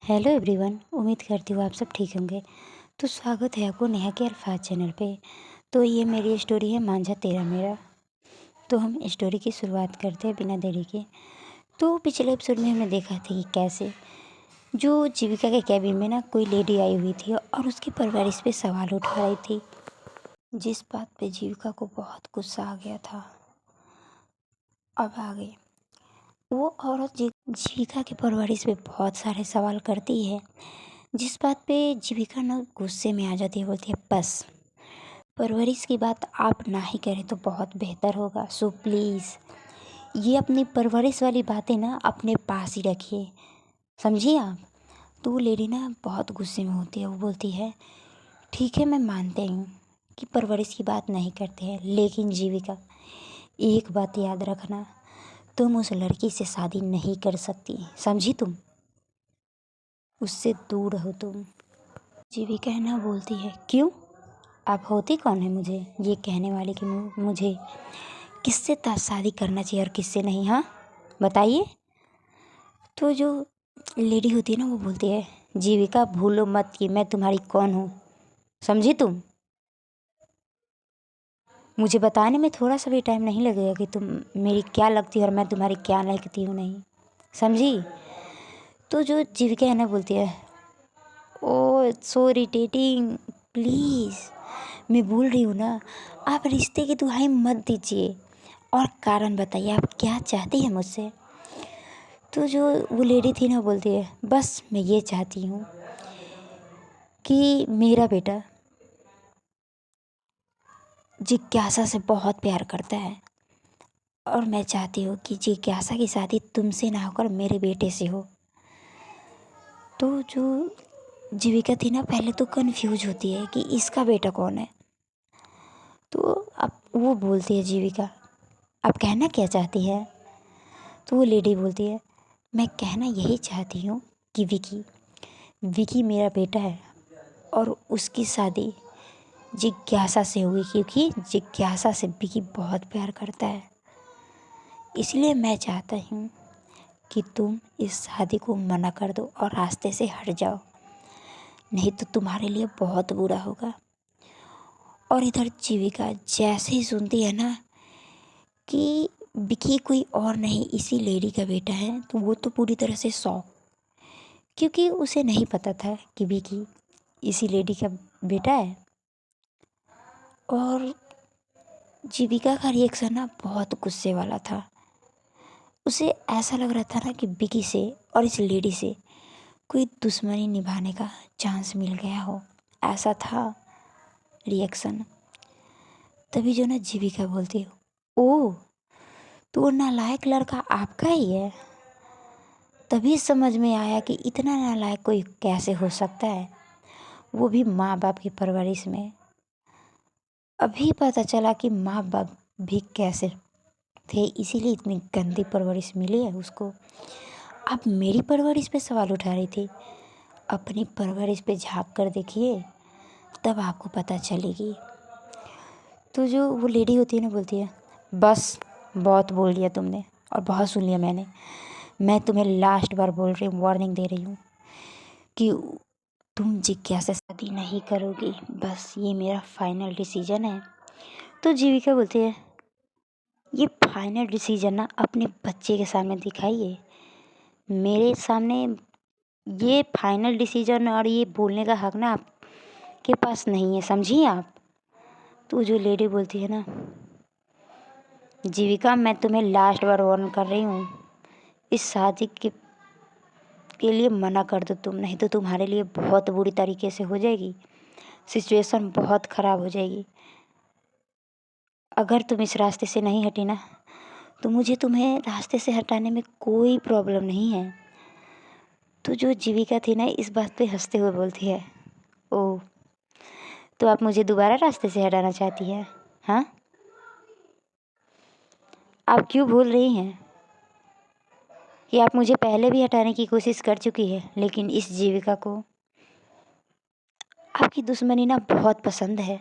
Hello everyone, उम्मीद करती हूँ आप सब ठीक होंगे। तो स्वागत है आपको नेहा के अल्फाज चैनल पे। तो ये मेरी स्टोरी है मांझा तेरा मेरा। तो हम स्टोरी की शुरुआत करते हैं बिना देरी के। तो पिछले एपिसोड में हमने देखा था कि कैसे जो जीविका के कैबिन में ना कोई लेडी आई हुई थी और उसके परवरिश पे सवाल उठा रही थी, जिस बात पे जीविका को बहुत गुस्सा आ गया था। अब आगे वो औरत जीविका के परवरिश पे बहुत सारे सवाल करती है, जिस बात पे जीविका ना गुस्से में आ जाती है। बोलती है बस परवरिश की बात आप ना ही करें तो बहुत बेहतर होगा। सो प्लीज़ ये अपनी परवरिश वाली बातें ना अपने पास ही रखिए, समझिए आप। तो वो लेडी ना बहुत गुस्से में होती है। वो बोलती है ठीक है, मैं मानते हूँ कि परवरिश की बात नहीं करते हैं, लेकिन जीविका एक बात याद रखना, तुम उस लड़की से शादी नहीं कर सकती, समझी। तुम उससे दूर रहो तुम। जीविका है ना बोलती है क्यों, आप होती कौन है मुझे ये कहने वाले कि मुझे किससे शादी करना चाहिए और किससे नहीं, हाँ बताइए। तो जो लेडी होती है ना वो बोलती है जीविका भूलो मत कि मैं तुम्हारी कौन हूँ, समझी। तुम मुझे बताने में थोड़ा सा भी टाइम नहीं लगेगा कि तुम मेरी क्या लगती है और मैं तुम्हारी क्या लगती हूँ, नहीं समझी। तो जो जीविका है ना बोलती है ओ सो इरिटेटिंग, प्लीज़ मैं बोल रही हूँ ना, आप रिश्ते की दुहाई मत दीजिए और कारण बताइए आप क्या चाहती हैं मुझसे। तो जो वो लेडी थी ना बोलती है बस मैं ये चाहती हूँ कि मेरा बेटा जिज्ञासा से बहुत प्यार करता है और मैं चाहती हूँ कि जिज्ञासा की शादी तुमसे ना होकर मेरे बेटे से हो। तो जो जीविका थी ना पहले तो कंफ्यूज होती है कि इसका बेटा कौन है। तो अब वो बोलती है जीविका आप कहना क्या चाहती है। तो वो लेडी बोलती है मैं कहना यही चाहती हूँ कि विकी विकी मेरा बेटा है और उसकी शादी जिज्ञासा से हुई, क्योंकि जिज्ञासा से विकी बहुत प्यार करता है। इसलिए मैं चाहता हूँ कि तुम इस शादी को मना कर दो और रास्ते से हट जाओ, नहीं तो तुम्हारे लिए बहुत बुरा होगा। और इधर जीविका जैसे ही सुनती है ना कि विकी कोई और नहीं इसी लेडी का बेटा है, तो वो तो पूरी तरह से शॉक, क्योंकि उसे नहीं पता था कि विकी इसी लेडी का बेटा है। और जीविका का रिएक्शन ना बहुत गुस्से वाला था। उसे ऐसा लग रहा था ना कि विकी से और इस लेडी से कोई दुश्मनी निभाने का चांस मिल गया हो, ऐसा था रिएक्शन। तभी जो ना जीविका बोलती है ओह तो वो नालायक लड़का आपका ही है। तभी समझ में आया कि इतना नालायक कोई कैसे हो सकता है, वो भी माँ बाप की परवरिश में। अभी पता चला कि माँ बाप भी कैसे थे, इसीलिए इतनी गंदी परवरिश मिली है उसको। आप मेरी परवरिश पे सवाल उठा रही थी, अपनी परवरिश पे झांक कर देखिए तब आपको पता चलेगी। तो जो वो लेडी होती है ना बोलती है बस बहुत बोल लिया तुमने और बहुत सुन लिया मैंने। मैं तुम्हें लास्ट बार बोल रही हूँ, वार्निंग दे रही हूँ कि तुम जिज्ञासा से शादी नहीं करोगी, बस ये मेरा फाइनल डिसीजन है। तो जीविका बोलती है ये फाइनल डिसीजन ना अपने बच्चे के सामने दिखाइए, मेरे सामने ये फाइनल डिसीजन और ये बोलने का हक ना आपके पास नहीं है, समझिए आप। तो जो लेडी बोलती है ना जीविका मैं तुम्हें लास्ट बार वार्न कर रही हूँ, इस शादी के लिए मना कर दो तुम, नहीं तो तुम्हारे लिए बहुत बुरी तरीके से हो जाएगी, सिचुएशन बहुत ख़राब हो जाएगी। अगर तुम इस रास्ते से नहीं हटी ना तो मुझे तुम्हें रास्ते से हटाने में कोई प्रॉब्लम नहीं है। तो जो जीविका थी ना इस बात पे हंसते हुए बोलती है ओह तो आप मुझे दोबारा रास्ते से हटाना चाहती हैं, हाँ। आप क्यों भूल रही हैं कि आप मुझे पहले भी हटाने की कोशिश कर चुकी है, लेकिन इस जीविका को आपकी दुश्मनी ना बहुत पसंद है।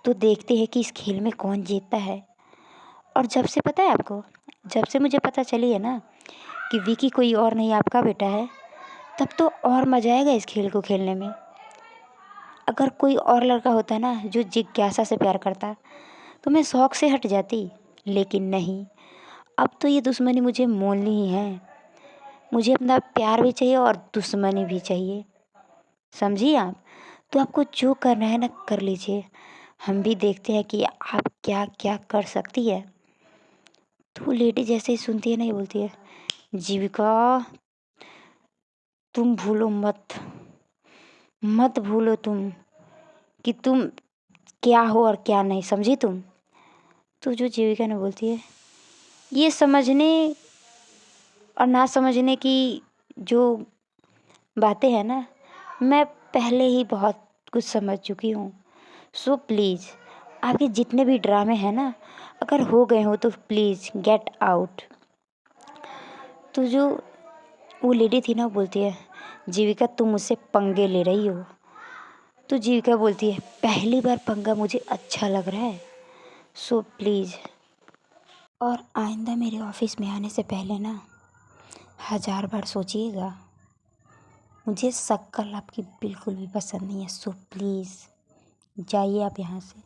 तो देखते हैं कि इस खेल में कौन जीतता है। और जब से पता है आपको, जब से मुझे पता चली है ना कि विकी कोई और नहीं आपका बेटा है, तब तो और मज़ा आएगा इस खेल को खेलने में। अगर कोई और लड़का होता ना जो जिज्ञासा से प्यार करता, तो मैं शौक से हट जाती, लेकिन नहीं, अब तो ये दुश्मनी मुझे मोलनी ही है। मुझे अपना प्यार भी चाहिए और दुश्मनी भी चाहिए, समझिए आप। तो आपको जो करना है ना कर लीजिए, हम भी देखते हैं कि आप क्या क्या कर सकती है। तो वो लेडी जैसे ही सुनती है ना, ये बोलती है, जीविका तुम भूलो मत, मत भूलो तुम कि तुम क्या हो और क्या नहीं, समझी तुम। तो जो जीविका ने बोलती है, ये समझने और ना समझने की जो बातें हैं ना, मैं पहले ही बहुत कुछ समझ चुकी हूँ। सो प्लीज़ आपके जितने भी ड्रामे हैं ना, अगर हो गए हो तो प्लीज़ गेट आउट। तो जो वो लेडी थी ना, वो बोलती है, जीविका तुम मुझसे पंगे ले रही हो। तो जीविका बोलती है, पहली बार पंगा मुझे अच्छा लग रहा है, सो प्लीज़। और आइंदा मेरे ऑफिस में आने से पहले ना 1000 बार सोचिएगा। मुझे शक्ल आपकी बिल्कुल भी पसंद नहीं है, सो प्लीज़ जाइए आप यहाँ से।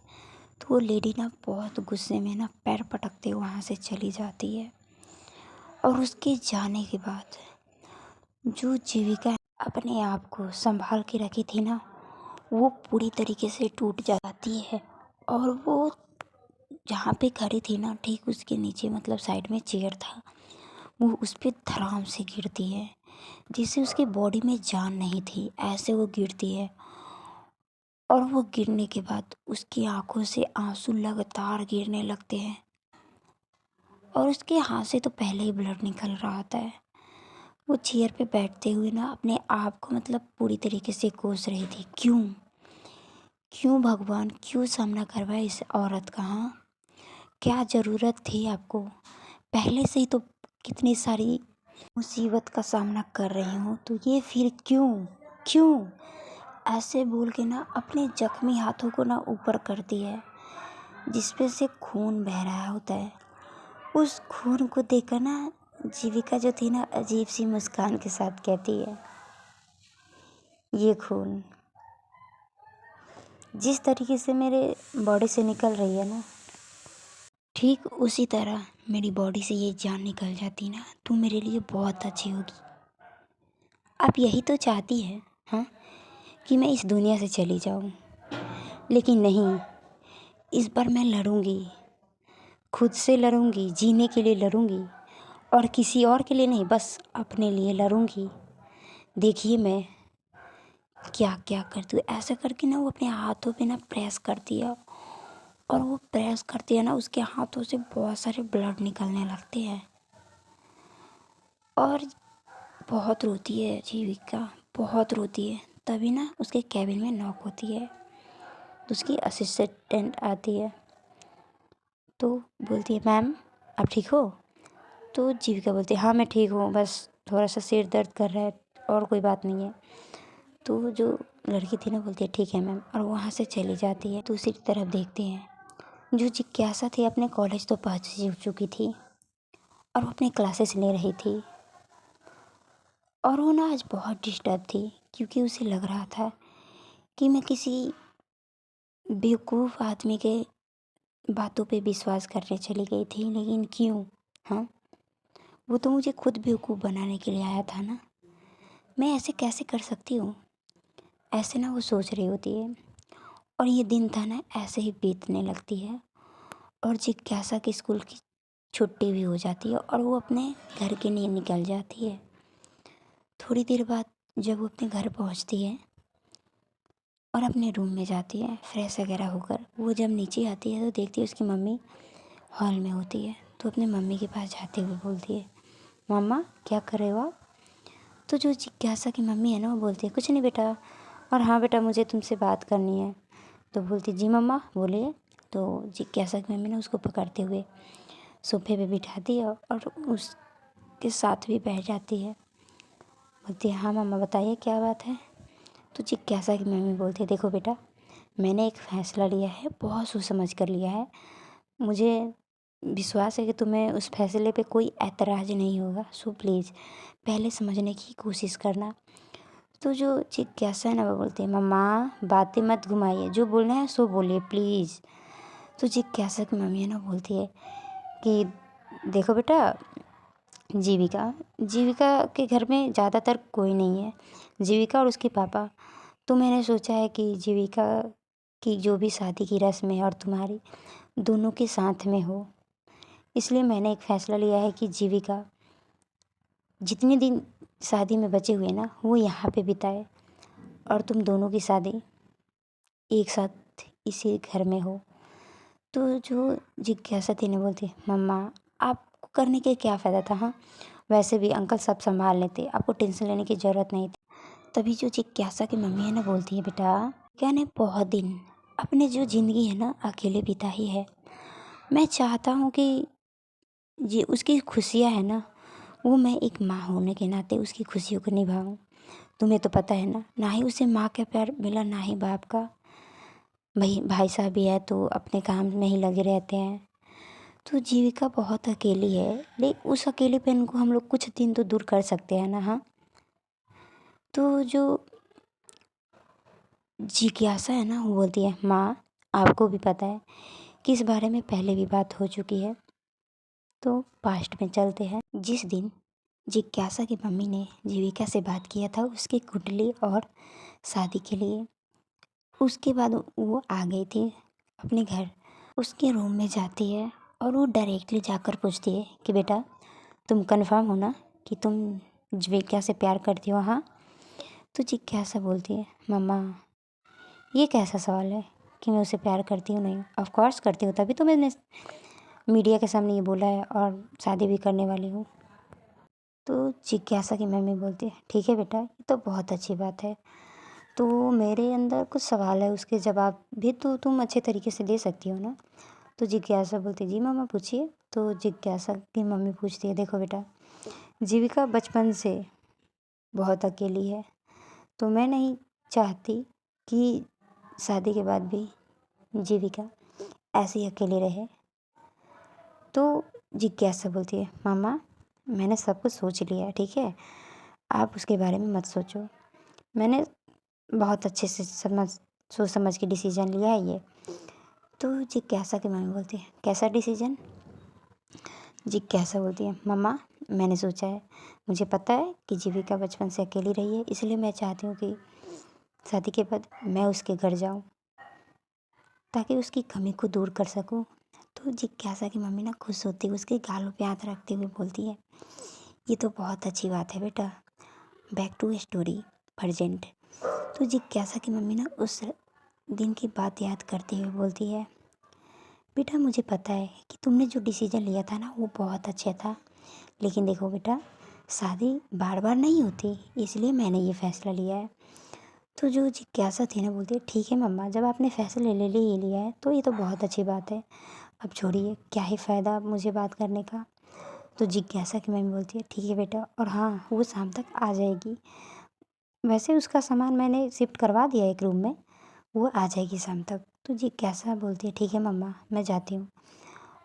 तो वो लेडी ना बहुत गुस्से में ना पैर पटकते वहाँ से चली जाती है। और उसके जाने के बाद जो जीविका अपने आप को संभाल के रखी थी ना, वो पूरी तरीके से टूट जाती है। और वो जहाँ पे खड़ी थी ना, ठीक उसके नीचे मतलब साइड में चेयर था, वो उस पर धड़ाम से गिरती है, जिससे उसकी बॉडी में जान नहीं थी, ऐसे वो गिरती है। और वो गिरने के बाद उसकी आंखों से आंसू लगातार गिरने लगते हैं, और उसके हाथ से तो पहले ही ब्लड निकल रहा होता है। वो चेयर पे बैठते हुए ना अपने आप को मतलब पूरी तरीके से कोस रही थी, क्यों क्यों भगवान, क्यों सामना करवाया इस औरत का। हाँ, क्या ज़रूरत थी आपको? पहले से ही तो कितनी सारी मुसीबत का सामना कर रही हूँ, तो ये फिर क्यों क्यों ऐसे बोल के ना अपने जख्मी हाथों को ना ऊपर करती है, जिसपे से खून बह रहा होता है। उस खून को देखकर ना जीविका जो थी ना, अजीब सी मुस्कान के साथ कहती है, ये खून जिस तरीके से मेरे बॉडी से निकल रही है ना, ठीक उसी तरह मेरी बॉडी से ये जान निकल जाती ना, तो मेरे लिए बहुत अच्छी होगी। आप यही तो चाहती है, हाँ, कि मैं इस दुनिया से चली जाऊँ। लेकिन नहीं, इस बार मैं लड़ूंगी, खुद से लड़ूंगी, जीने के लिए लड़ूंगी, और किसी और के लिए नहीं, बस अपने लिए लड़ूंगी। देखिए मैं क्या क्या करती हूँ। ऐसा करके ना वो अपने हाथों पे ना प्रेस करती है, और वो प्रेस करती है ना, उसके हाथों से बहुत सारे ब्लड निकलने लगते हैं। और बहुत रोती है जीविका, बहुत रोती है। तभी ना उसके कैबिन में नॉक होती है, तो उसकी असिस्टेंट आती है, तो बोलती है, मैम आप ठीक हो? तो जीविका बोलती है, हाँ मैं ठीक हूँ, बस थोड़ा सा सिर दर्द कर रहा है, और कोई बात नहीं है। तो जो लड़की थी ना, बोलती है, ठीक है मैम, और वहाँ से चली जाती है। दूसरी तरफ देखते हैं, जो जिज्ञासा थी अपने कॉलेज तो पहुँच चुकी थी, और वो अपनी क्लासेस ले रही थी। और वो ना आज बहुत डिस्टर्ब थी, क्योंकि उसे लग रहा था कि मैं किसी बेवकूफ़ आदमी के बातों पे विश्वास करने चली गई थी। लेकिन क्यों? हाँ, वो तो मुझे खुद बेवकूफ़ बनाने के लिए आया था ना, मैं ऐसे कैसे कर सकती हूँ? ऐसे ना वो सोच रही होती है। और ये दिन था ना ऐसे ही बीतने लगती है, और जिज्ञासा की स्कूल की छुट्टी भी हो जाती है, और वो अपने घर के लिए निकल जाती है। थोड़ी देर बाद जब वो अपने घर पहुंचती है और अपने रूम में जाती है फ्रेश वगैरह होकर, वो जब नीचे आती है तो देखती है उसकी मम्मी हॉल में होती है। तो अपने मम्मी के पास जाते हुए बोलती है, मम्मा क्या कर रहे हो आप? तो जो जिज्ञासा की मम्मी है ना, वो बोलती है, कुछ नहीं बेटा, और हाँ बेटा मुझे तुमसे बात करनी है। तो बोलती, जी मम्मा बोलिए। तो जिज्ञासा की मम्मी ने उसको पकड़ते हुए सोफे पे बिठाती है, और उसके साथ भी बैठ जाती है। बोलती है, हाँ मम्मा बताइए क्या बात है? तो जिज्ञासा की मम्मी बोलती है, देखो बेटा, मैंने एक फ़ैसला लिया है, बहुत सोच समझ कर लिया है। मुझे विश्वास है कि तुम्हें उस फैसले पे कोई ऐतराज़ नहीं होगा, सो प्लीज़ पहले समझने की कोशिश करना। तो जो जिज्ञासा है ना वो बोलती है, मम्मा बातें मत घुमाइए, जो बोलना है सो बोलिए प्लीज़। तो जिज्ञासा की मम्मी है ना बोलती है कि देखो बेटा, जीविका जीविका के घर में ज़्यादातर कोई नहीं है, जीविका और उसके पापा। तो मैंने सोचा है कि जीविका की जो भी शादी की रस्म है और तुम्हारी दोनों के साथ में हो, इसलिए मैंने एक फ़ैसला लिया है कि जीविका जितने दिन शादी में बचे हुए ना वो यहाँ पे बिताए और तुम दोनों की शादी एक साथ इसी घर में हो। तो जो जिज्ञासा थी ना बोलती, मम्मा आपको करने के क्या फ़ायदा था, हाँ वैसे भी अंकल सब संभाल लेते, आपको टेंशन लेने की ज़रूरत नहीं थी। तभी जो जिज्ञासा की मम्मी है ना बोलती है, बेटा क्या ने बहुत दिन अपने जो ज़िंदगी है ना अकेले बिता ही है। मैं चाहता हूँ कि जी उसकी खुशियाँ है ना वो मैं एक माँ होने के नाते उसकी खुशियों को निभाऊँ। तुम्हें तो पता है ना, ना ही उसे माँ का प्यार मिला ना ही बाप का। भाई साहब भी है तो अपने काम में ही लगे रहते हैं। तो जीविका बहुत अकेली है, लेकिन उस अकेलेपन को हम लोग कुछ दिन तो दूर कर सकते हैं ना। हाँ, तो जो जिज्ञासा है ना वो बोलती है, माँ आपको भी पता है कि इस बारे में पहले भी बात हो चुकी है। तो पास्ट में चलते हैं, जिस दिन जिज्ञासा की मम्मी ने जीविका से बात किया था उसकी कुंडली और शादी के लिए, उसके बाद वो आ गई थी अपने घर। उसके रूम में जाती है और वो डायरेक्टली जाकर पूछती है कि बेटा तुम कंफर्म हो ना कि तुम जीविका से प्यार करती हो, हाँ। तो जिज्ञासा बोलती है, मम्मा ये कैसा सवाल है कि मैं उसे प्यार करती हूँ, नहीं ऑफ कोर्स करती हूँ, तभी तो मैंने मीडिया के सामने ये बोला है और शादी भी करने वाली हूँ। तो जिज्ञासा की मम्मी बोलती है, ठीक है बेटा ये तो बहुत अच्छी बात है, तो मेरे अंदर कुछ सवाल है उसके जवाब भी तो तुम अच्छे तरीके से दे सकती हो ना। तो जिज्ञासा बोलती है, जी मामा पूछिए। तो जिज्ञासा की मम्मी पूछती है, देखो बेटा जीविका बचपन से बहुत अकेली है, तो मैं नहीं चाहती कि शादी के बाद भी जीविका ऐसे ही अकेले रहे। तो जिज्ञासा बोलती है, मामा मैंने सब कुछ सोच लिया है, ठीक है आप उसके बारे में मत सोचो, मैंने बहुत अच्छे से सोच समझ के डिसीजन लिया है ये। तो जिज्ञासा की मम्मी बोलती है, कैसा डिसीजन। जिज्ञासा बोलती है, मम्मा मैंने सोचा है, मुझे पता है कि जीविका बचपन से अकेली रही है, इसलिए मैं चाहती हूँ कि शादी के बाद मैं उसके घर जाऊँ ताकि उसकी कमी को दूर कर सकूँ। तो जिज्ञासा की मम्मी ना खुश होती है, उसके गालों पे हाथ रखते हुए बोलती है, ये तो बहुत अच्छी बात है बेटा, बैक टू स्टोरी प्रेजेंट। तो जिज्ञासा की मम्मी ना उस दिन की बात याद करते हुए बोलती है, बेटा मुझे पता है कि तुमने जो डिसीजन लिया था ना वो बहुत अच्छा था, लेकिन देखो बेटा शादी बार बार नहीं होती, इसलिए मैंने ये फ़ैसला लिया है। तो जो जिज्ञासा थी ना बोलती है, ठीक है मम्मा जब आपने फ़ैसला ले ले लिया है तो ये तो बहुत अच्छी बात है, अब छोड़िए क्या ही फ़ायदा मुझे बात करने का। तो जिज्ञासा की मम्मी बोलती है, ठीक है बेटा, और हाँ वो शाम तक आ जाएगी, वैसे उसका सामान मैंने शिफ्ट करवा दिया एक रूम में, वो आ जाएगी शाम तक। तो जिज्ञासा बोलती है, ठीक है मम्मा मैं जाती हूँ।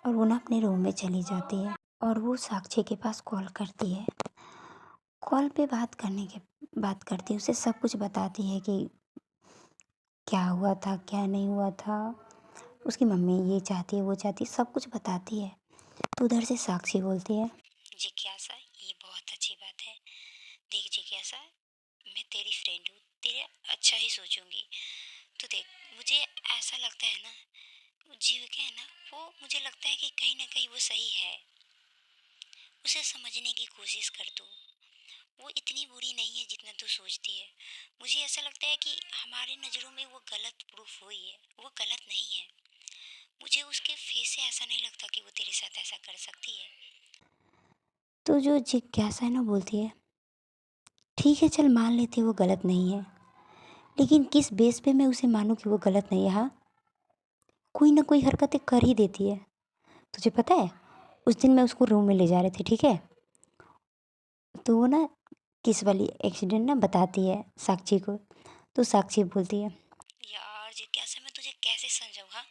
और वो ना अपने रूम में चली जाती है और वो साक्षी के पास कॉल करती है। कॉल पे बात करती है, उसे सब कुछ बताती है कि क्या हुआ था क्या नहीं हुआ था, उसकी मम्मी ये चाहती है वो चाहती है, सब कुछ बताती है। तो उधर से साक्षी बोलती है, जिज्ञासा ये बहुत अच्छी बात है, देख जिज्ञासा मैं तेरी फ्रेंड हूँ, तेरे अच्छा ही सोचूंगी। तो देख मुझे ऐसा लगता है ना, वो जीविका है ना वो मुझे लगता है कि कहीं ना कहीं वो सही है, उसे समझने की कोशिश कर तू, वो इतनी बुरी नहीं है जितना तू सोचती है। मुझे ऐसा लगता है कि हमारे नज़रों में वो गलत प्रूफ हुई है, वो गलत नहीं है, मुझे उसके फेस से ऐसा नहीं लगता कि वो तेरे साथ ऐसा कर सकती है। तो जो जिज्ञासा है ना बोलती है, ठीक है चल मान लेते वो गलत नहीं है, लेकिन किस बेस पे मैं उसे मानूं कि वो गलत नहीं है, हाँ कोई ना कोई हरकतें कर ही देती है। तुझे पता है उस दिन मैं उसको रूम में ले जा रहे थे, ठीक है, तो वो ना किस वाली एक्सीडेंट ना बताती है साक्षी को। तो साक्षी बोलती है, यार जिज्ञासा मैं तुझे कैसे समझाऊँ, हाँ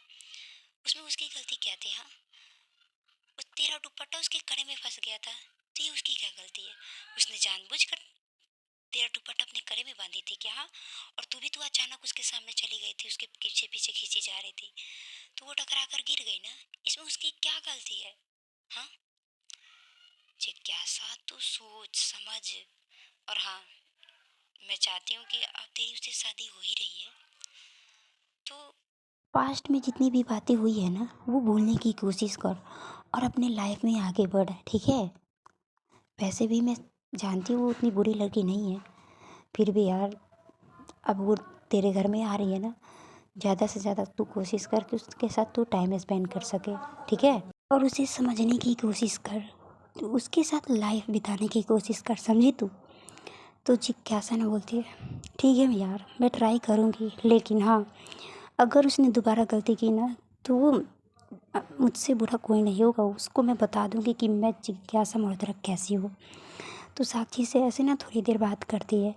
उसमें उसकी गलती क्या थी, हाँ मेरा दुपट्टा उसके कड़े में फंस गया था, तो ये उसकी क्या गलती है? उसने जानबूझकर तेरा दुपट्टा अपने कड़े में बांधी थी क्या? हाँ? और तू अचानक उसके सामने चली गई थी, उसके पीछे पीछे खींची जा रही थी, तो वो टकरा कर गिर गई ना। इसमें उसकी क्या गलती है? हाँ, जिज्ञासा तू सोच समझ। और हाँ, मैं चाहती हूँ कि अब तेरी उससे शादी हो ही रही है, तो पास्ट में जितनी भी बातें हुई है ना, वो भूलने की कोशिश कर और अपने लाइफ में आगे बढ़, ठीक है? वैसे भी मैं जानती हूँ वो उतनी बुरी लड़की नहीं है, फिर भी यार, अब वो तेरे घर में आ रही है ना, ज़्यादा से ज़्यादा तू कोशिश कर कि उसके साथ तू टाइम स्पेंड कर सके, ठीक है? और उसे समझने की कोशिश कर, तो उसके साथ लाइफ बिताने की कोशिश कर, समझी तू? तो जिज्ञासा ने बोलती है, ठीक है यार, मैं ट्राई करूँगी, लेकिन हाँ, अगर उसने दोबारा गलती की ना, तो वो मुझसे बुरा कोई नहीं होगा, उसको मैं बता दूँगी कि मैं जिज्ञासा मल्होत्रा कैसी हूँ। तो साक्षी से ऐसे ना थोड़ी देर बात करती है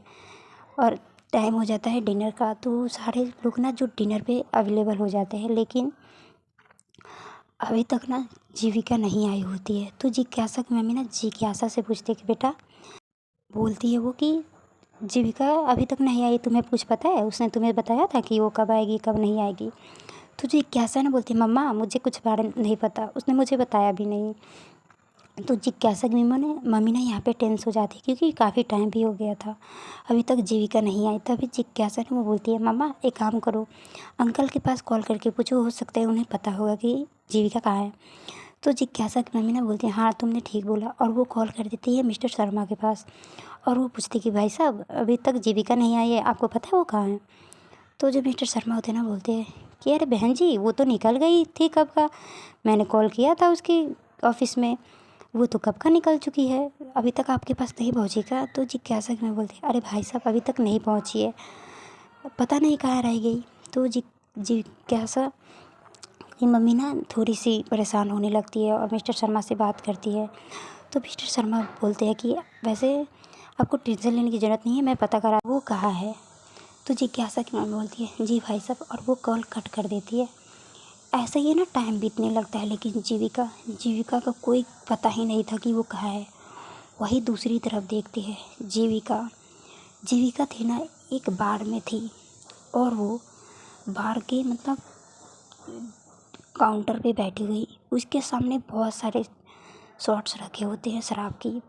और टाइम हो जाता है डिनर का, तो सारे लोग ना जो डिनर पे अवेलेबल हो जाते हैं, लेकिन अभी तक ना जीविका नहीं आई होती है। तो जिज्ञासा की मम्मी ना जिज्ञासा से पूछती है कि बेटा, बोलती है वो कि जीविका अभी तक नहीं आई, तुम्हें कुछ पता है? उसने तुम्हें बताया था कि वो कब आएगी कब नहीं आएगी? तो जिज्ञासा ना बोलती है, मम्मा मुझे कुछ बारे नहीं पता, उसने मुझे बताया भी नहीं। तो जिज्ञासा की मम्मी ने यहाँ पे टेंस हो जाती है, क्योंकि काफ़ी टाइम भी हो गया था, अभी तक जीविका नहीं आई। तभी जिज्ञासा ने वो बोलती है, मम्मा एक काम करो, अंकल के पास कॉल करके पूछो, हो सकता है उन्हें पता होगा कि जीविका कहाँ है। तो जिज्ञासा की मम्मी ना बोलती है, हाँ तुमने ठीक बोला, और वो कॉल कर देती है मिस्टर शर्मा के पास, और वो पूछती कि भाई साहब अभी तक जीविका नहीं आई है, आपको पता है वो कहाँ है? तो जो मिस्टर शर्मा होते हैं ना, बोलते हैं कि अरे बहन जी, वो तो निकल गई थी कब का, मैंने कॉल किया था उसकी ऑफिस में, वो तो कब का निकल चुकी है, अभी तक आपके पास नहीं पहुँची का? तो जिज्ञासा में बोलती है, अरे भाई साहब अभी तक नहीं पहुँची है, पता नहीं कहाँ रह गई। तो जिज्ञासा की मम्मी ना थोड़ी सी परेशान होने लगती है और मिस्टर शर्मा से बात करती है। तो मिस्टर शर्मा बोलते हैं कि वैसे आपको टेंशन लेने की ज़रूरत नहीं है, मैं पता करा वो कहाँ है। तो जिज्ञासा की मम्मी बोलती है, जी भाई साहब, और वो कॉल कट कर देती है। ऐसा ही है ना, टाइम बीतने लगता है, लेकिन जीविका का कोई पता ही नहीं था कि वो कहाँ है। वही दूसरी तरफ देखती है जीविका थी ना, एक बार में थी, और वो बार के मतलब काउंटर पे बैठी हुई, उसके सामने बहुत सारे शॉट्स रखे होते हैं शराब की,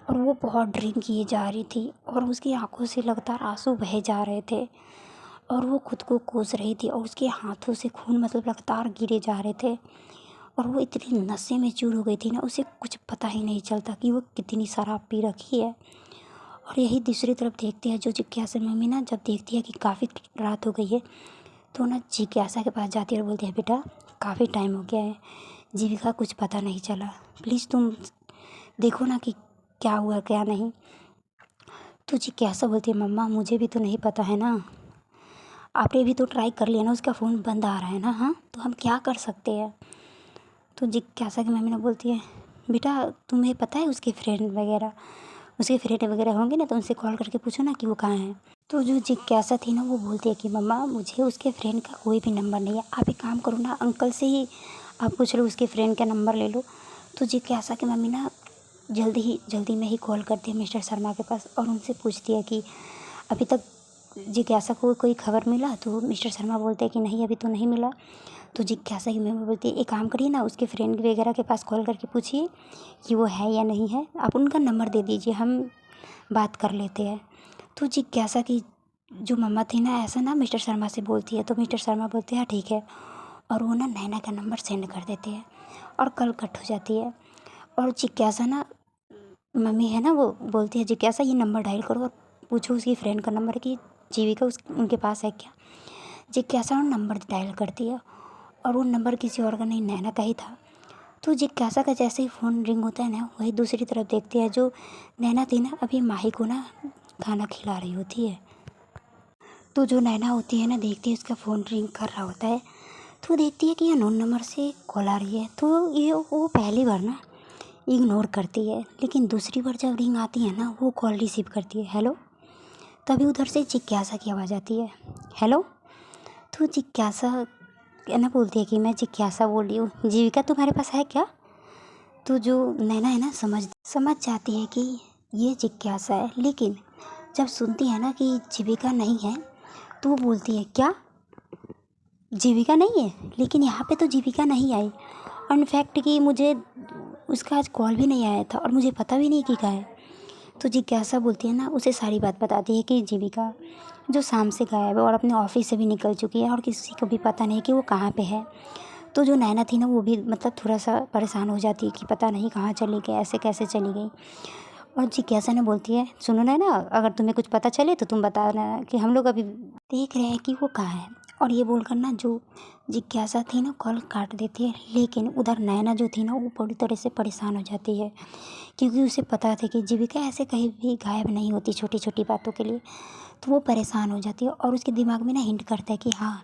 और वो बहुत ड्रिंक किए जा रही थी, और उसकी आंखों से लगातार आंसू बहे जा रहे थे, और वो खुद को कोस रही थी, और उसके हाथों से खून मतलब लगातार गिरे जा रहे थे, और वो इतनी नशे में चूर हो गई थी ना, उसे कुछ पता ही नहीं चलता कि वो कितनी शराब पी रखी है। और यही दूसरी तरफ देखती है जो जिज्ञासा मम्मी ना, जब देखती है कि काफ़ी रात हो गई है, तो ना जिज्ञासा के पास जाती है और बोलती है, बेटा काफ़ी टाइम हो गया है, जीविका कुछ पता नहीं चला, प्लीज़ तुम देखो ना कि क्या हुआ क्या नहीं। तो जिज्ञासा बोलती है, मम्मा मुझे भी तो नहीं पता है ना, आपने भी तो ट्राई कर लिया ना, उसका फ़ोन बंद आ रहा है ना, हाँ तो हम क्या कर सकते हैं? तो जिज्ञासा की मम्मी ने बोलती है, बेटा तुम्हें पता है उसके फ्रेंड वगैरह होंगे ना, तो उनसे कॉल करके पूछो ना कि वो कहाँ है। तो जो जिज्ञासा थी ना, वो बोलती है कि मम्मा मुझे उसके फ्रेंड का कोई भी नंबर नहीं है, आप एक काम करो ना, अंकल से ही आप पूछ लो, उसके फ्रेंड का नंबर ले लो। तो जिज्ञासा की मम्मी ना जल्दी में ही कॉल करती है मिस्टर शर्मा के पास, और उनसे पूछती है कि अभी तक जिज्ञासा को कोई खबर मिला? तो मिस्टर शर्मा बोलते हैं कि नहीं, अभी तो नहीं मिला। तो जिज्ञासा की मम्मी बोलती है, एक काम करिए ना, उसके फ्रेंड वगैरह के पास कॉल करके पूछिए कि वो है या नहीं है, आप उनका नंबर दे दीजिए, हम बात कर लेते हैं। तो जिज्ञासा की जो मम्मा थी ना, ऐसा ना मिस्टर शर्मा से बोलती है, तो मिस्टर शर्मा बोलते हैं ठीक है, और वो ना नैना का नंबर सेंड कर देते हैं, और कल कट हो जाती है। और जिज्ञासा ना, मम्मी है ना, वो बोलती है, जिज्ञासा ये नंबर डायल करो और पूछो उसकी फ्रेंड का नंबर कि जीविका उनके पास है क्या। जिज्ञासा नंबर डायल करती है, और वो नंबर किसी और का नहीं, नैना का ही था। तो जिज्ञासा का जैसे ही फ़ोन रिंग होता है ना, वही दूसरी तरफ देखती है, जो नैना थी ना, अभी माही को ना खाना खिला रही होती है। तो जो नैना होती है ना, देखती है उसका फ़ोन रिंग कर रहा होता है, तो देखती है कि ये अननोन नंबर से कॉल आ रही है, तो ये वो पहली बार ना इग्नोर करती है, लेकिन दूसरी बार जब रिंग आती है ना, वो कॉल रिसीव करती है, हेलो। तभी उधर से जिज्ञासा की आवाज़ आती है, हेलो। तो जिज्ञासा है ना बोलती है कि मैं जिज्ञासा बोल रही हूँ, जीविका तुम्हारे पास है क्या? तो जो नैना है ना समझ जाती है कि ये जिज्ञासा है, लेकिन जब सुनती है ना कि जीविका नहीं है तो वो बोलती है क्या जीविका नहीं है, लेकिन यहाँ पे तो जीविका नहीं आई। इनफैक्ट कि मुझे उसका आज कॉल भी नहीं आया था और मुझे पता भी नहीं कि कहाँ है। तो जिज्ञासा बोलती है ना, उसे सारी बात बताती है कि जीविका जो शाम से गायब है और अपने ऑफिस से भी निकल चुकी है और किसी को भी पता नहीं कि वो कहाँ पे है। तो जो नैना थी ना वो भी मतलब थोड़ा सा परेशान हो जाती है कि पता नहीं कहाँ चली गई, ऐसे कैसे चली गई। और जिज्ञासा ने बोलती है सुनो नैना, अगर तुम्हें कुछ पता चले तो तुम बताना कि हम लोग अभी देख रहे हैं कि वो कहाँ है। और ये बोलकर ना जो जिज्ञासा थी ना कॉल काट देती है, लेकिन उधर नैना जो थी ना वो पूरी तरह से परेशान हो जाती है, क्योंकि उसे पता था कि जीविका ऐसे कहीं भी गायब नहीं होती छोटी छोटी बातों के लिए। तो वो परेशान हो जाती है और उसके दिमाग में ना हिंट करता है कि हाँ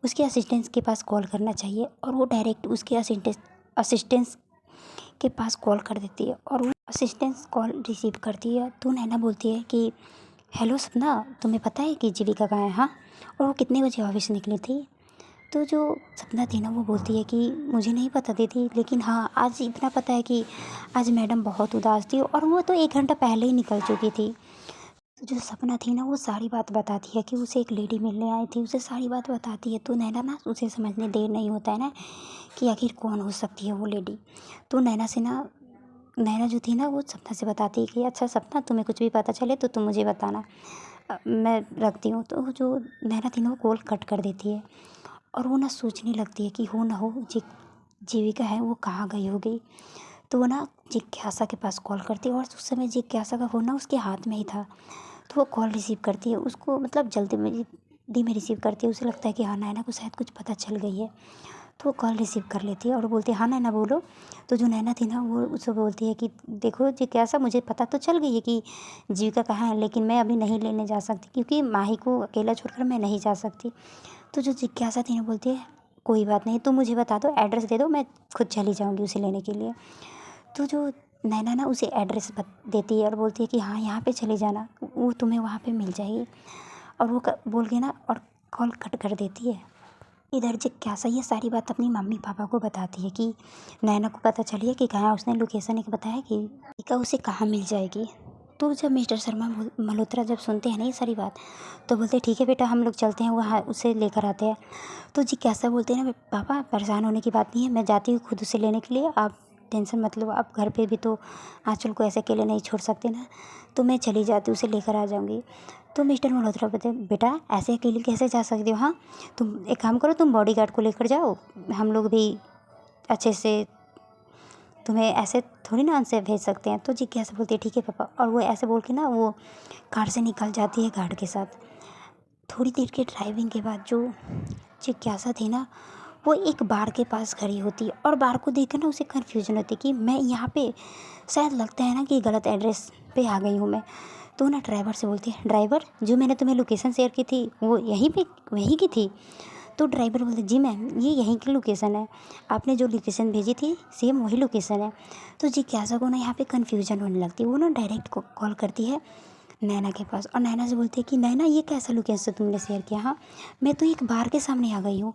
उसके असिस्टेंट्स के पास कॉल करना चाहिए। और वो डायरेक्ट उसके असिस्टेंट्स के पास कॉल कर देती है और वो असिस्टेंट्स कॉल रिसीव करती है। तो नैना बोलती है कि हेलो सपना, तुम्हें पता है कि जीविका कहाँ है? हाँ, और वो कितने बजे ऑफिस निकली थी? तो जो सपना थी ना वो बोलती है कि मुझे नहीं पता दीदी, लेकिन हाँ आज इतना पता है कि आज मैडम बहुत उदास थी और वो तो 1 घंटा पहले ही निकल चुकी थी। तो जो सपना थी ना वो सारी बात बताती है कि उसे एक लेडी मिलने आई थी, उसे सारी बात बताती है। तो नैना ना उसे समझने देर नहीं होता है ना कि आखिर कौन हो सकती है वो लेडी। तो नैना जो थी ना वो सपना से बताती है कि अच्छा सपना, तुम्हें कुछ भी पता चले तो तुम मुझे बताना, मैं रखती हूँ। तो जो नैना थी ना वो कॉल कट कर देती है और वो ना सोचने लगती है कि हो ना हो जीविका है वो कहाँ गई होगी। तो वो ना जिज्ञासा के पास कॉल करती है और उस समय जिज्ञासा का फ़ोन ना उसके हाथ में ही था। तो वो कॉल रिसीव करती है, उसको मतलब जल्दी में रिसीव करती है। उसे लगता है कि हाँ नैना को शायद कुछ पता चल गई है। तो वो कॉल रिसीव कर लेती है और बोलती है हाँ नैना बोलो। तो जो नैना थी ना वो उससे बोलती है कि देखो जिज्ञासा, मुझे पता तो चल गई है कि जीविका कहाँ है, लेकिन मैं अभी नहीं लेने जा सकती क्योंकि माही को अकेला छोड़कर मैं नहीं जा सकती। तो जो जिज्ञासा थी ना बोलती है कोई बात नहीं, तुम मुझे बता दो, एड्रेस दे दो, मैं खुद चली जाऊँगी उसे लेने के लिए। तो जो नैना ना उसे एड्रेस देती है और बोलती है कि हाँ यहाँ पे चले जाना, वो तुम्हें वहाँ पे मिल जाएगी। और वो बोल के ना और कॉल कट कर देती है। इधर जिज्ञासा ये सारी बात अपनी मम्मी पापा को बताती है कि नैना को पता चली है कि कहाँ, उसने लोकेशन एक बताया कि टीका उसे कहाँ मिल जाएगी। तो जब मिस्टर शर्मा मल्होत्रा जब सुनते हैं ना ये सारी बात तो बोलते हैं ठीक है बेटा, हम लोग चलते हैं वहाँ उसे लेकर आते हैं। तो जिज्ञासा बोलते हैं ना पापा परेशान होने की बात नहीं है, मैं जाती हूँ खुद उसे लेने के लिए, आप टेंशन मत लो। आप घर पे भी तो आंचल को ऐसे अकेले नहीं छोड़ सकते ना, तो मैं चली जाती, उसे लेकर आ जाऊँगी। तो मिस्टर मल्होत्रा बोलते बेटा ऐसे अकेले कैसे जा सकते हो? हाँ तुम एक काम करो, तुम बॉडीगार्ड को लेकर जाओ, हम लोग भी अच्छे से तुम्हें ऐसे थोड़ी ना उनसे भेज सकते हैं। तो जिज्ञासा बोलती है ठीक है पापा, और वो ऐसे बोल के ना वो कार से निकल जाती है गार्ड के साथ। थोड़ी देर के ड्राइविंग के बाद जो जिज्ञासा थी ना वो एक बार के पास खड़ी होती है और बार को देखकर ना उसे कन्फ्यूजन होती है कि मैं यहाँ पे शायद लगता है ना कि गलत एड्रेस पे आ गई हूँ मैं। तो ना ड्राइवर से बोलती है ड्राइवर, जो मैंने तुम्हें लोकेशन शेयर की थी वो वहीं की थी? तो ड्राइवर बोलते जी मैम ये यहीं की लोकेशन है, आपने जो लोकेशन भेजी थी सेम वही लोकेशन है। तो जिज्ञासा को ना यहाँ पे कन्फ्यूजन होने लगती है। वो ना डायरेक्ट कॉल करती है नैना के पास और नैना से बोलती है कि नैना ये कैसा लोकेशन तुमने शेयर किया? हाँ मैं तो एक बार के सामने आ गई हूँ।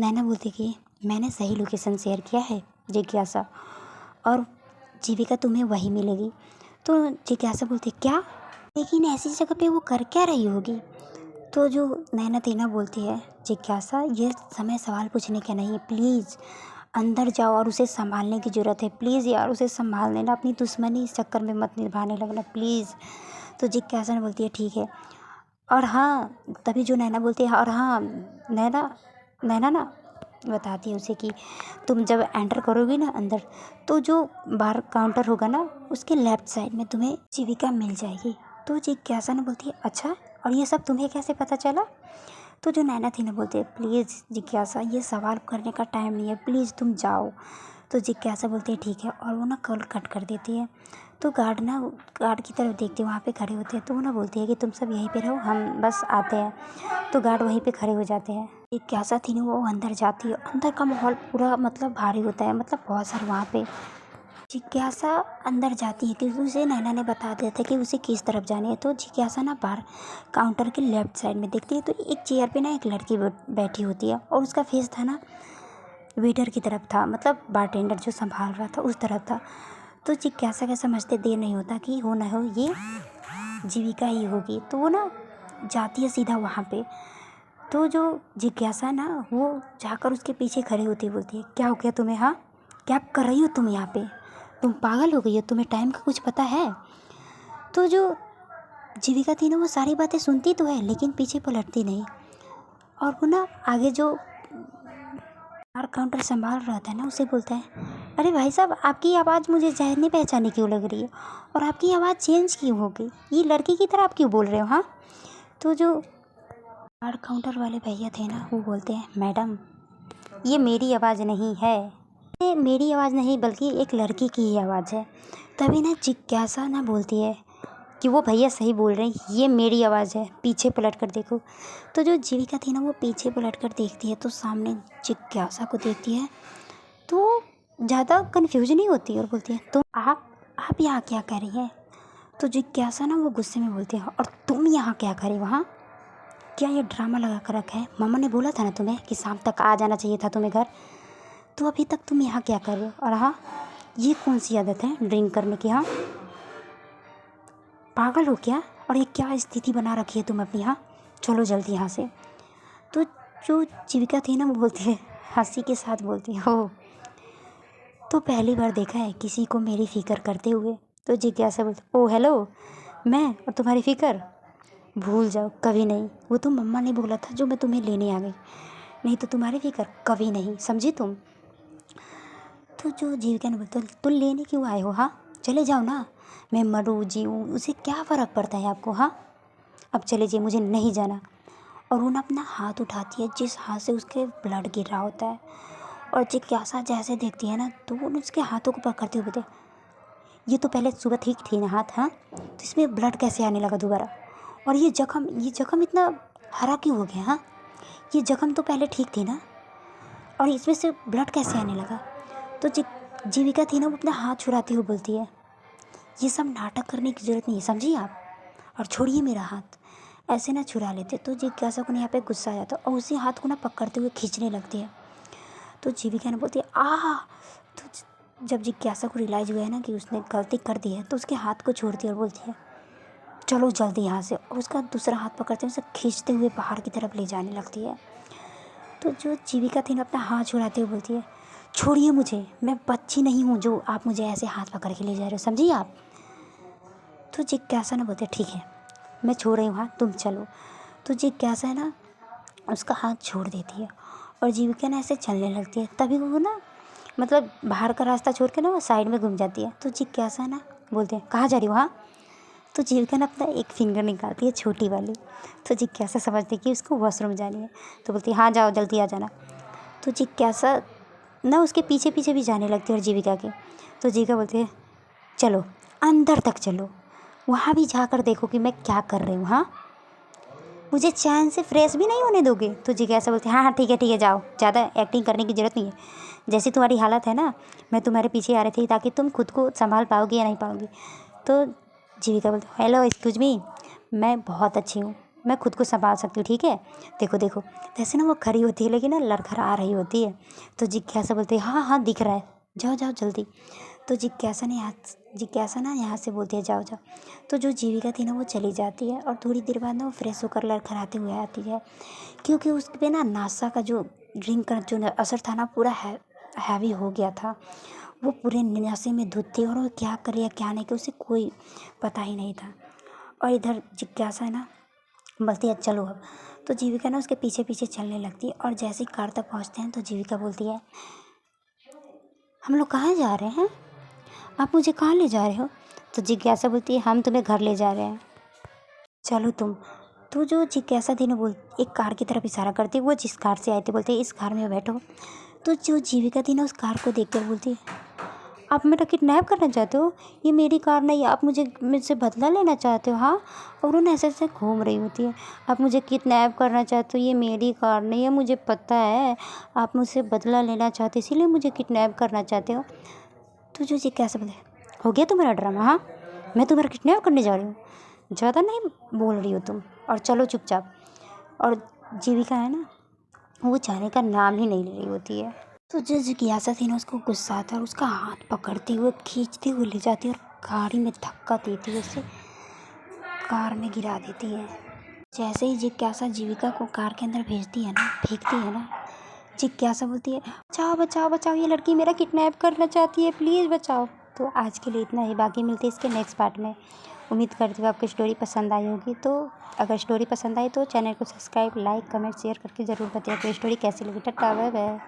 नैना बोलती है कि मैंने सही लोकेशन शेयर किया है जिज्ञासा, और जीविका तुम्हें वही मिलेगी। तो जिज्ञासा बोलती है क्या, लेकिन ऐसी जगह पे वो कर क्या रही होगी? तो जो नैना तीना बोलती है जिज्ञासा ये समय सवाल पूछने का नहीं है, प्लीज़ अंदर जाओ और उसे संभालने की ज़रूरत है, प्लीज़ यार उसे संभाल लेना, अपनी दुश्मनी इस चक्कर में मत निभाने लगना प्लीज़। तो जिज्ञासा ने बोलती है ठीक है। और हाँ तभी जो नैना बोलती है और हाँ नैना नैना ना बताती है उसे कि तुम जब एंटर करोगी ना अंदर तो जो बार काउंटर होगा ना उसके लेफ्ट साइड में तुम्हें जीविका मिल जाएगी। तो जिज्ञासा ने बोलती है अच्छा, और ये सब तुम्हें कैसे पता चला? तो जो नैना थी ना बोलती है प्लीज़ जिज्ञासा ये सवाल करने का टाइम नहीं है, प्लीज़ तुम जाओ। तो जिज्ञासा बोलती है ठीक है और वो ना कॉल कट कर देती है। तो गार्ड की तरफ देखते वहाँ पे खड़े होते हैं। तो वो ना बोलती है कि तुम सब यहीं पे रहो, हम बस आते हैं। तो गार्ड वहीं पे खड़े हो जाते हैं। जिज्ञासा थी ना वो अंदर जाती है, अंदर का माहौल पूरा मतलब भारी होता है, मतलब बहुत सारे वहाँ पे जिज्ञासा अंदर जाती है क्योंकि उसे नैना ने बता दिया था कि उसे किस तरफ जानी है। तो जिज्ञासा ना बाहर काउंटर के लेफ्ट साइड में देखती है तो एक चेयर पे ना एक लड़की बैठी होती है और उसका फेस था ना वेटर की तरफ था, मतलब बारटेंडर जो संभाल रहा था उस तरफ था। तो जिज्ञासा का समझते देर नहीं होता कि हो ना हो ये जीविका ही होगी, तो वो ना जाती है सीधा वहाँ पे। तो जो जिज्ञासा ना वो जाकर उसके पीछे खड़ी होती बोलती है, क्या हो गया तुम्हें? हाँ, क्या कर रही हो तुम यहाँ पे? तुम पागल हो गई हो? तुम्हें टाइम का कुछ पता है? तो जो जीविका थी ना वो सारी बातें सुनती तो है लेकिन पीछे पलटती नहीं। और वो ना आगे जो बार काउंटर संभाल रहा था ना उसे बोलता है, अरे भाई साहब, आपकी आवाज़ मुझे जानी पहचानी क्यों लग रही है और आपकी आवाज़ चेंज क्यों हो गई? ये लड़की की तरह आप क्यों बोल रहे हो? हाँ। तो जो बार काउंटर वाले भैया थे ना वो बोलते हैं, मैडम ये मेरी आवाज़ नहीं है, ये मेरी आवाज़ नहीं बल्कि एक लड़की की ही आवाज़ है। तभी ना जिज्ञासा ना बोलती है कि वो भैया सही बोल रहे हैं, ये मेरी आवाज़ है, पीछे पलट कर देखो। तो जो जीविका थी ना वो पीछे पलट कर देखती है तो सामने जिज्ञासा को देखती है, तो ज़्यादा कन्फ्यूज नहीं होती और बोलती है, तो आप यहाँ क्या कर रही हैं? तो जिज्ञासा ना वो गुस्से में बोलती है, और तुम यहाँ क्या कर रही हो? हाँ, क्या ये ड्रामा लगा कर रखा है? मामा ने बोला था ना तुम्हें कि शाम तक आ जाना चाहिए था तुम्हें घर, तो अभी तक तुम यहाँ क्या कर रहे हो? और हाँ, ये कौन सी आदत है ड्रिंक करने की? हाँ, पागल हो क्या? और ये क्या स्थिति बना रखी है तुम अपनी? हाँ, चलो जल्दी यहाँ से। तो जो जीविका थी ना वो बोलती है, हंसी के साथ बोलती है, हो तो पहली बार देखा है किसी को मेरी फ़िक्र करते हुए? तो जिज्ञासा बोलती, ओ हेलो, मैं और तुम्हारी फ़िक्र? भूल जाओ, कभी नहीं। वो तो मम्मा ने बोला था जो मैं तुम्हें लेने आ गई, नहीं तो तुम्हारी फ़िक्र कभी नहीं, समझी तुम? तो जो जीविका ने बोलता, तुम लेने क्यों आए हो? हाँ, चले जाओ ना, मैं मरूँ जीऊँ उसे क्या फ़र्क पड़ता है आपको? हाँ, अब चले जाइए, मुझे नहीं जाना। और वो ना अपना हाथ उठाती है जिस हाथ से उसके ब्लड गिर रहा होता है, और जिज्ञासा जैसे देखती है ना तो वो उसके हाथों को पकड़ते हुए बोलते, ये तो पहले सुबह ठीक थी ना हाथ? हाँ, तो इसमें ब्लड कैसे आने लगा दोबारा? और ये जख्म इतना हरा क्यों हो गया? हाँ, ये जख्म तो पहले ठीक थी ना, और इसमें से ब्लड कैसे आने लगा? तो जीविका थी ना वो अपना हाथ छुड़ाती हुई बोलती है, ये सब नाटक करने की ज़रूरत नहीं है, समझिए आप, और छोड़िए मेरा हाथ। ऐसे ना छुड़ा लेते तो जिज्ञासा को यहाँ पे गुस्सा आ जाता और उसी हाथ को ना पकड़ते हुए खींचने लगती है। तो जीविका ने बोलती है, आह। तो जब जिज्ञासा को रियलाइज़ हुआ है ना कि उसने गलती कर दी है तो उसके हाथ को छोड़ती है और बोलती है, चलो जल्दी यहाँ से, और उसका दूसरा हाथ पकड़ते हुए उसे खींचते हुए पहाड़ की तरफ ले जाने लगती है। तो जो जीविका थी ना अपना हाथ छुड़ाते हुए बोलती है, छोड़िए मुझे, मैं बच्ची नहीं हूँ जो आप मुझे ऐसे हाथ पकड़ के ले जा रहे हो, समझिए आप? तो जिज्ञासा ना बोलते, ठीक है मैं छोड़ रही हूँ हाथ, तुम चलो। तो जिज्ञासा है ना उसका हाथ छोड़ देती है और जीविका ना ऐसे चलने लगती है। तभी वो ना मतलब बाहर का रास्ता छोड़ के ना वो साइड में घूम जाती है। तो जिज्ञासा ना बोलते हैं, कहाँ जा रही हो? हाँ, तो जीविका ना अपना एक फिंगर निकालती है छोटी वाली। तो जिज्ञासा समझती है कि उसको वॉशरूम जानी है, तो बोलती है, हाँ जाओ जल्दी आ जाना। तो जिज्ञासा ना उसके पीछे पीछे भी जाने लगती है और जीविका के। तो जीविका बोलती है, चलो अंदर तक चलो, वहाँ भी जाकर देखो कि मैं क्या कर रही हूँ। हाँ, मुझे चैन से फ्रेश भी नहीं होने दोगे? तो जिज्ञासा बोलती है, हाँ हाँ ठीक है जाओ, ज़्यादा एक्टिंग करने की ज़रूरत नहीं है। जैसी तुम्हारी हालत है ना, मैं तुम्हारे पीछे आ रही थी ताकि तुम खुद को संभाल पाओगी या नहीं पाओगी। तो जीविका बोलती है, हेलो एक्सक्यूज मी, मैं बहुत अच्छी हूँ, मैं खुद को संभाल सकती हूँ, ठीक है? देखो देखो। जैसे ना वो खड़ी होती है लेकिन ना लड़खड़ आ रही होती है। तो जिज्ञासा बोलती है, हाँ हाँ दिख रहा है, जाओ जाओ जल्दी। तो जिज्ञासा ना यहाँ से बोलती है, जाओ जाओ। तो जो जीविका थी ना वो चली जाती है और थोड़ी देर बाद ना वो फ्रेश होकर लड़खड़ाते हुए आती है, क्योंकि उस पे ना नासा का जो ड्रिंक का जो असर था ना पूरा हैवी हो गया था। वो पूरे नशे में धुत थी और वो क्या करे या क्या नहीं करे उसे कोई पता ही नहीं था। और इधर जिज्ञासा है ना बोलती है, चलो अब। तो जीविका ना उसके पीछे पीछे चलने लगती है और जैसे ही कार तक पहुँचते हैं तो जीविका बोलती है, हम लोग कहाँ जा रहे हैं? आप मुझे कहाँ ले जा रहे हो? तो जिज्ञासा बोलती है, हम तुम्हें घर ले जा रहे हैं, चलो तुम। तो जो जिज्ञासा थी ना बोल एक कार की तरफ इशारा करती है, वो जिस कार से आए थे बोलते इस कार में बैठो। तो जो जीविका थी ना उस कार को देख कर बोलती है, आप मेरा किडनैप करना चाहते हो? ये मेरी कार नहीं, आप मुझसे बदला लेना चाहते हो? हाँ, और उन्हें ऐसे ऐसे घूम रही होती है, आप मुझे किडनैप करना चाहते हो? ये मेरी कार नहीं है, मुझे पता है, आप मुझसे बदला लेना चाहते हो इसीलिए मुझे किडनैप करना चाहते हो। तो जो जिज्ञासा बोले, हो गया तुम्हारा ड्रामा? हाँ, मैं तुम्हारा किडनैप करने जा रही हूँ, ज़्यादा नहीं बोल रही हो तुम, और चलो चुपचाप। और जीविका है ना वो जाने का नाम ही नहीं ले रही होती है। तो जो जिज्ञासा थी ना उसको गुस्सा आता है और उसका हाथ पकड़ते हुए खींचते हुए ले जाती है और गाड़ी में धक्का देती है, उसे कार में गिरा देती है। जैसे ही जिज्ञासा जीविका को कार के अंदर भेजती है ना, फेंकती है ना, जिज्ञासा बोलती है, बचाओ बचाओ बचाओ, ये लड़की मेरा किडनैप करना चाहती है, प्लीज़ बचाओ। तो आज के लिए इतना ही, बाकी मिलते हैं इसके नेक्स्ट पार्ट में। उम्मीद करती हूँ आपको स्टोरी पसंद आई होगी। तो अगर स्टोरी पसंद आई तो चैनल को सब्सक्राइब, लाइक, कमेंट, शेयर करके ज़रूर बताइए आपको स्टोरी कैसी लगी। Tata, bye bye.